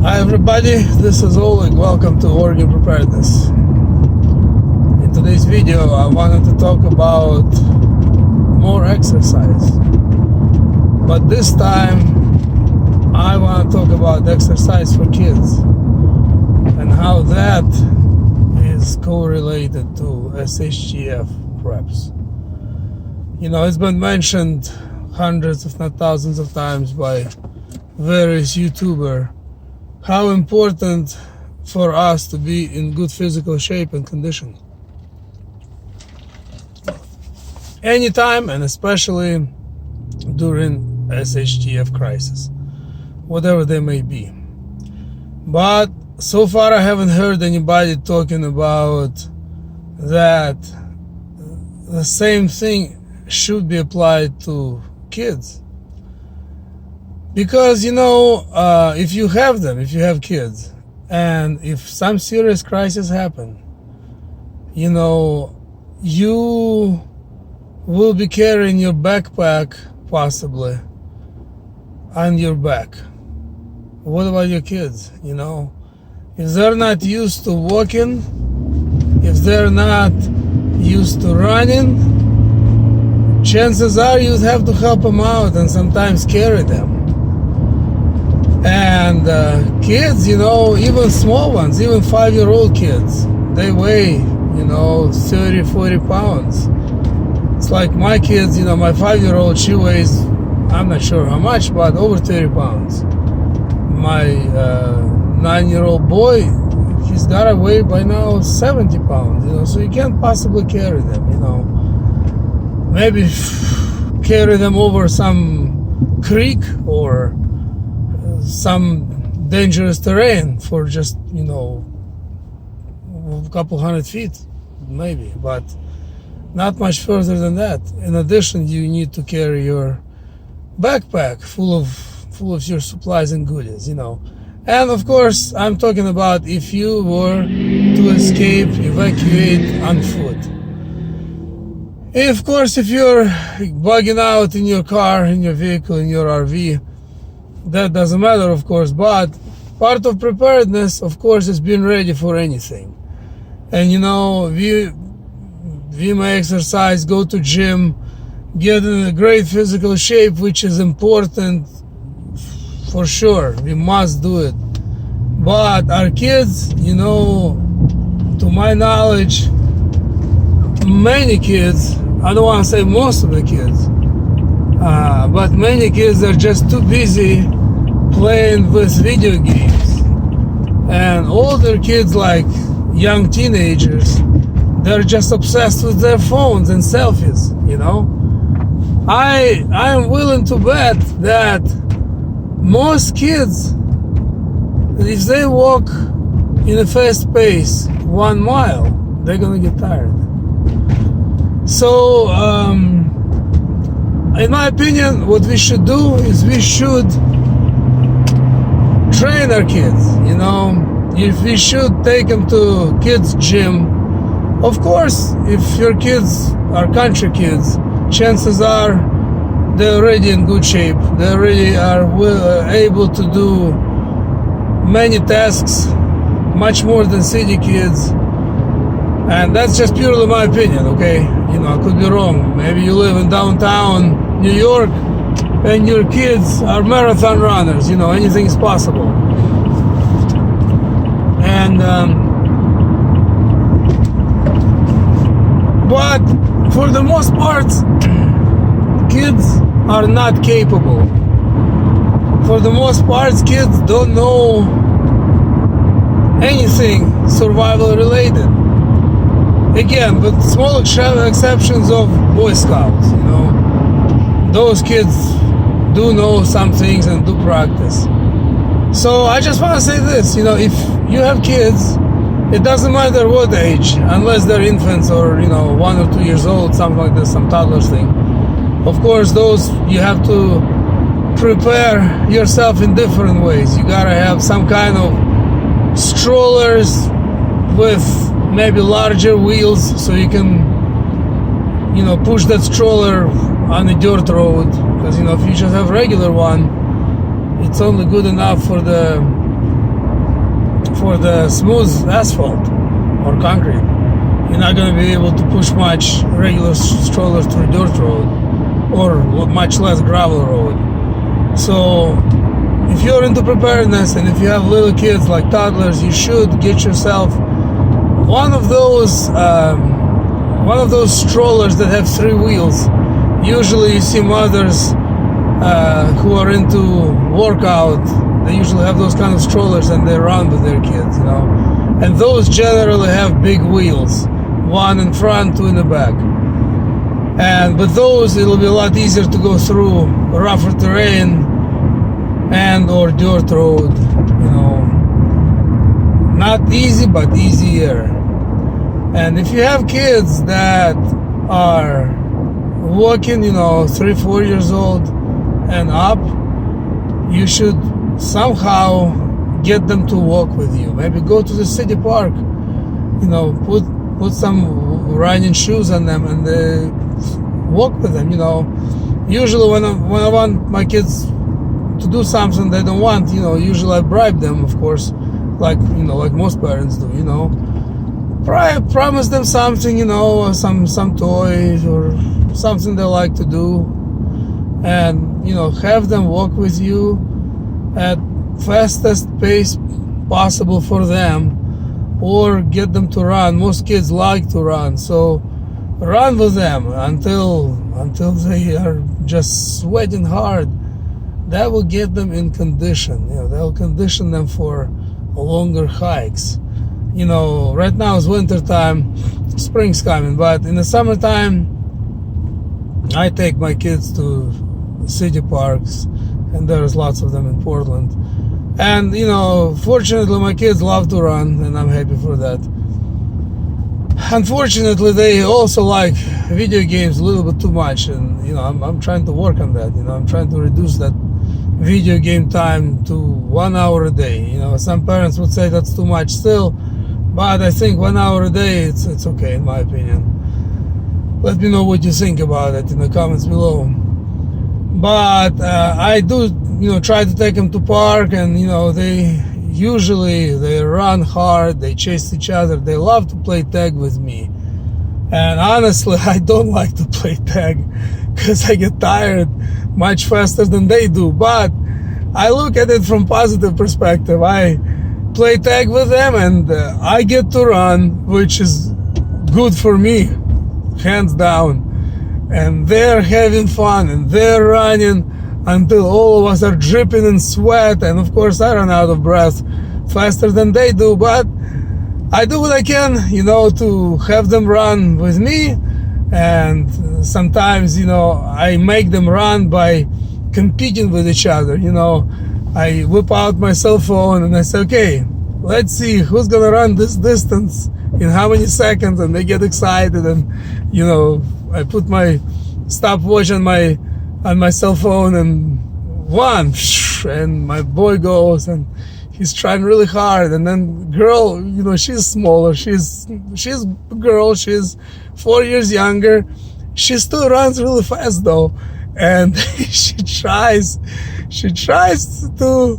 Hi everybody, this is Oleg. Welcome to Organ Preparedness. In today's video I wanted to talk about more exercise, but this time I want to talk about exercise for kids and how that is correlated to SHTF preps. You know, it's been mentioned hundreds if not thousands of times by various YouTubers how important for us to be in good physical shape and condition anytime, and especially during SHTF crisis, whatever they may be. But so far I haven't heard anybody talking about that the same thing should be applied to kids. Because, you know, if you have kids, and if some serious crisis happen, you know, you will be carrying your backpack possibly on your back. What about your kids? You know, if they're not used to walking, if they're not used to running, chances are you'd have to help them out and sometimes carry them. And kids, you know, even small ones, even 5-year-old kids, they weigh, you know, 30, 40 pounds. It's like my kids, you know, my 5-year-old, she weighs, I'm not sure how much, but over 30 pounds. My 9-year-old boy, he's got to weigh by now 70 pounds, you know, so you can't possibly carry them, you know. Maybe carry them over some creek or some dangerous terrain for just, you know, a couple 100 feet maybe, but not much further than that. In addition, you need to carry your backpack full of your supplies and goodies, you know. And of course I'm talking about if you were to evacuate on foot. And of course if you're bugging out in your car, in your vehicle, in your RV, that doesn't matter, of course, but part of preparedness, of course, is being ready for anything. And you know, we may exercise, go to gym, get in a great physical shape, which is important for sure. We must do it. But our kids, you know, to my knowledge, many kids, I don't want to say most of the kids, but many kids are just too busy playing with video games. And older kids, like young teenagers, they're just obsessed with their phones and selfies, you know. I am willing to bet that most kids, if they walk in a fast pace 1 mile, they're gonna get tired. So in my opinion, what we should do is we should train our kids, you know. If we should take them to kids gym, of course, if your kids are country kids, chances are they're already in good shape. They already are able to do many tasks, much more than city kids. And that's just purely my opinion, okay? You know, I could be wrong. Maybe you live in downtown New York and your kids are marathon runners, you know, anything is possible. And but for the most part, kids are not capable. For the most part, kids don't know anything survival related. Again, with small exceptions of Boy Scouts, you know. Those kids do know some things and do practice. So I just want to say this, you know, if you have kids, it doesn't matter what age, unless they're infants or, you know, 1 or 2 years old, something like this, some toddlers thing. Of course, those you have to prepare yourself in different ways. You gotta have some kind of strollers with maybe larger wheels so you can, you know, push that stroller on a dirt road, because, you know, if you just have regular one, it's only good enough for the for the smooth asphalt or concrete. You're not going to be able to push much regular strollers through dirt road or much less gravel road. So if you're into preparedness and if you have little kids like toddlers, you should get yourself one of those strollers that have 3 wheels. Usually you see mothers who are into workout, they usually have those kind of strollers and they run with their kids, and those generally have big wheels, 1 in front, 2 in the back. But those, it'll be a lot easier to go through rougher terrain and or dirt road, not easy but easier. And if you have kids that are walking, 3-4 years old and up, you should somehow get them to walk with you. Maybe go to the city park, put some running shoes on them and walk with them. Usually when I want my kids to do something they don't want, usually I bribe them, of course, like most parents do. Promise them something, some toys or something they like to do, and have them walk with you at fastest pace possible for them, or get them to run. Most kids like to run, so run with them until they are just sweating hard. That will get them in condition. That will condition them for longer hikes. Right now it's winter time, spring's coming, but in the summertime I take my kids to city parks, and there's lots of them in Portland. And fortunately my kids love to run, and I'm happy for that. Unfortunately they also like video games a little bit too much, and I'm trying to work on that. I'm trying to reduce that video game time to 1 hour a day. Some parents would say that's too much still, but I think 1 hour a day, it's okay in my opinion. Let me know what you think about it in the comments below. But I do, try to take them to park, and they run hard, they chase each other, they love to play tag with me. And honestly, I don't like to play tag because I get tired much faster than they do. But I look at it from positive perspective. I play tag with them, and I get to run, which is good for me, hands down. And they're having fun, and they're running until all of us are dripping in sweat, and of course I run out of breath faster than they do. But I do what I can, to have them run with me. And sometimes, I make them run by competing with each other. I whip out my cell phone and I say, okay, let's see who's gonna run this distance in how many seconds, and they get excited. And I put my stopwatch on my cell phone, and one, and my boy goes, and he's trying really hard. And then girl, she's smaller, she's a girl, she's 4 years younger, she still runs really fast though, and she tries to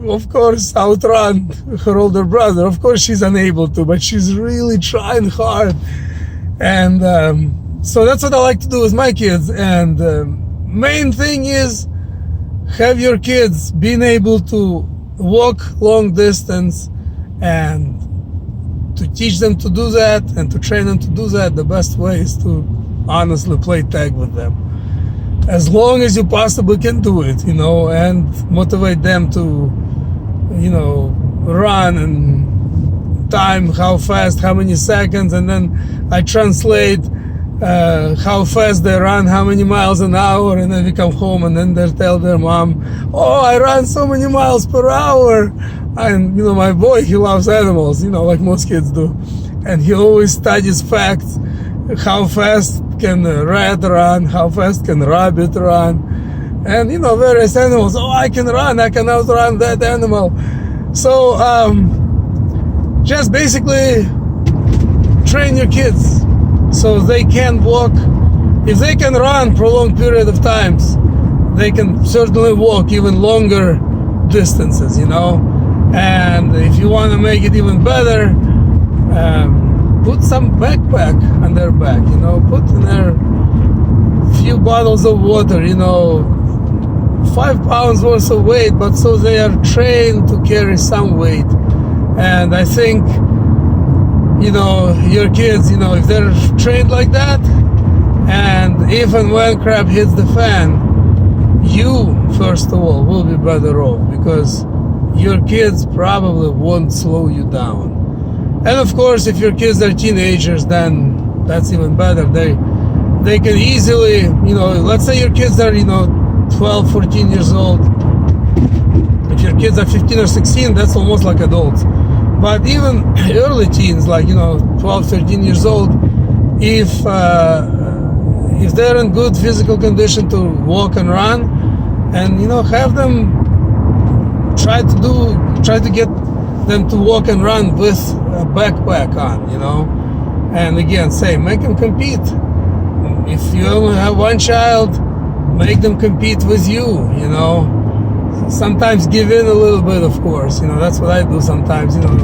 of course outrun her older brother. Of course she's unable to, but she's really trying hard. And so that's what I like to do with my kids. And main thing is have your kids being able to walk long distance, and to teach them to do that and to train them to do that. The best way is to honestly play tag with them as long as you possibly can do it, and motivate them to run and time how fast, how many seconds, and then I translate how fast they run, how many miles an hour, and then we come home and then they tell their mom, oh, I run so many miles per hour. And my boy, he loves animals, like most kids do, and he always studies facts. How fast can a rat run, how fast can a rabbit run, and various animals. Oh, I can run, I can outrun that animal. So just basically train your kids so they can walk. If they can run for a long period of times, they can certainly walk even longer distances, And if you want to make it even better, put some backpack on their back, you know, put in there few bottles of water, you know, 5 pounds worth of weight, but so they are trained to carry some weight. And I think, you know, your kids, you know, if they're trained like that, and even when crap hits the fan, you first of all will be better off, because your kids probably won't slow you down. And of course, if your kids are teenagers, then that's even better. They can easily, you know, let's say your kids are, you know, 12, 14 years old. If your kids are 15 or 16, that's almost like adults. But even early teens, like, you know, 12, 13 years old, if they're in good physical condition to walk and run, and, you know, have them try to get them to walk and run with a backpack on, you know. And again, make them compete. If you only have one child, make them compete with you, you know. Sometimes give in a little bit, of course, you know. That's what I do sometimes, you know.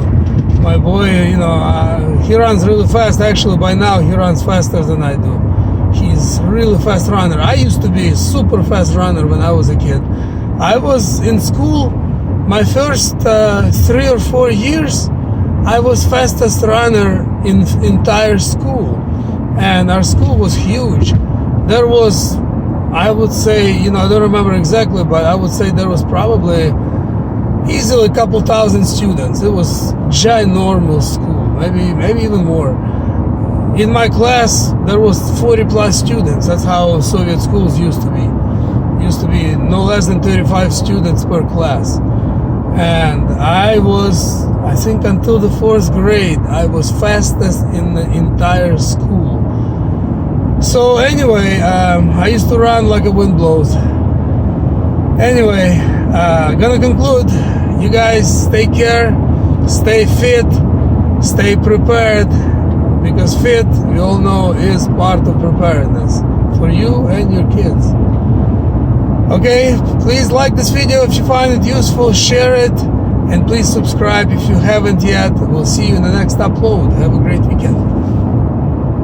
My boy, you know, he runs really fast. Actually, by now he runs faster than I do. He's a really fast runner. I used to be a super fast runner when I was a kid. I was in school, my first 3 or 4 years, I was fastest runner in entire school. And our school was huge. There was, I would say, you know, I don't remember exactly, but I would say there was probably easily a couple thousand students. It was ginormous school, maybe even more. In my class, there was 40 plus students. That's how Soviet schools used to be. Used to be no less than 35 students per class. And I was, I think until the 4th grade, I was fastest in the entire school. So anyway, I used to run like a wind blows. Anyway, gonna conclude. You guys take care, stay fit, stay prepared, because fit, we all know, is part of preparedness for you and your kids. Okay, please like this video if you find it useful, share it, and please subscribe if you haven't yet. We'll see you in the next upload. Have a great weekend.